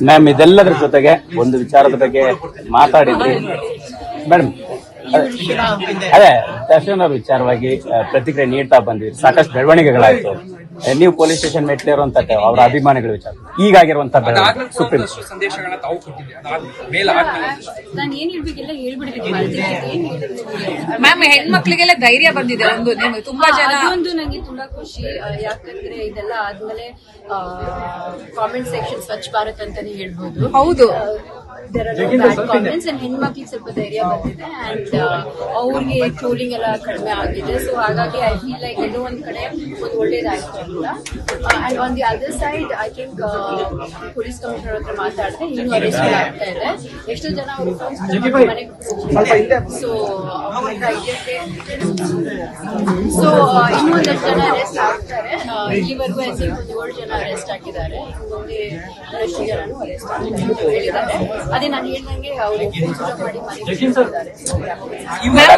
Ma'am ಇದೆಲ್ಲದರ ಜೊತೆಗೆ ಒಂದು ವಿಚಾರದ ಬಗ್ಗೆ ಮಾತಾಡಿದ್ರಿ ಮೇಡಮ್. ಅದೇ ದರ್ಶನ್ ಅವ್ರ ವಿಚಾರವಾಗಿ ಪ್ರತಿಕ್ರಿಯೆ ನೀಡ್ತಾ ಬಂದ್ವಿ, ಸಾಕಷ್ಟು ಬೆಳವಣಿಗೆಗಳಾಯ್ತು. ನೀವು ಪೊಲೀಸ್ ಸ್ಟೇಷನ್ ಮೆಟ್ಲಿರುವಂತ ಅವರ ಅಭಿಮಾನಿಗಳ ವಿಚಾರ ಈಗಾಗಿರುವಂತಹ ಸುಪ್ರೀಂ ಸಂದೇಶಗಳನ್ನ ತಾವು ನಾನು ಏನ್ ಹೇಳ್ಬೇಕೆಲ್ಲ ಹೇಳ್ಬಿಡ್ತೀನಿ ಮ್ಯಾಮ್. ಹೆಣ್ಮಕ್ಳಿಗೆಲ್ಲ ಧೈರ್ಯ ಬಂದಿದೆ ಒಂದು, ತುಂಬಾ ಜನ ಅದೊಂದು ನಂಗೆ ತುಂಬಾ ಖುಷಿ. ಯಾಕಂದ್ರೆ ಇದೆಲ್ಲ ಆದ್ಮೇಲೆ ಕಾಮೆಂಟ್ ಸೆಕ್ಷನ್ ಸ್ವಚ್ಛ ಭಾರತ್ ಅಂತಾನೆ ಹೇಳ್ಬೋದು. ಹೌದು, ಕಾಮೆಂಟ್ಸ್ ಅಂಡ್ ಹೆಣ್ಮಕ್ಳಿಗೆ ಸ್ವಲ್ಪ ಧೈರ್ಯ ಬಂದಿದೆ ಅಂಡ್ ಅವ್ರಿಗೆ ಟ್ರೋಲಿಂಗ್ ಎಲ್ಲ ಕಡಿಮೆ ಆಗಿದೆ. ಸೊ ಹಾಗಾಗಿ ಐ ಫೀಲ್ ಲೈಕ್ ಎಲ್ಲೋ ಒಂದ್ ಕಡೆ ಒಂದು ಒಳ್ಳೇದಾಯ್ತು ಅಂತ. And on the other side I think police commissioner ಹತ್ರ ಮಾತಾಡಿದ್ರೆ ಇನ್ನೂ ಅರೆಸ್ಟ್ ಆಗ್ತಾ ಇದೆ. ಎಷ್ಟೋ ಜನ ಅವರು ಮನೆಗೆ ಸೊ ಸೊ ಇನ್ನೂ ಒಂದಷ್ಟು ಜನ ಅರೆಸ್ಟ್ ಆಗ್ತಾರೆ. ಇಲ್ಲಿವರೆಗೂ ಐ ಥಿಂಕ್ ಒಂದು 7 ಜನ ಅರೆಸ್ಟ್ ಆಗಿದ್ದಾರೆ. ಮುಂದೆ ಇನ್ನಷ್ಟು ಜನನು ಅರೆಸ್ಟ್ ಆಗ್ತಾರೆ ಅಂತ ಹೇಳಿದ್ದಾರೆ. ಅದೇ ನಾನು ಹೇಳ್ದಂಗೆ ಅವರು ಮಾಡಿ ಮನೆ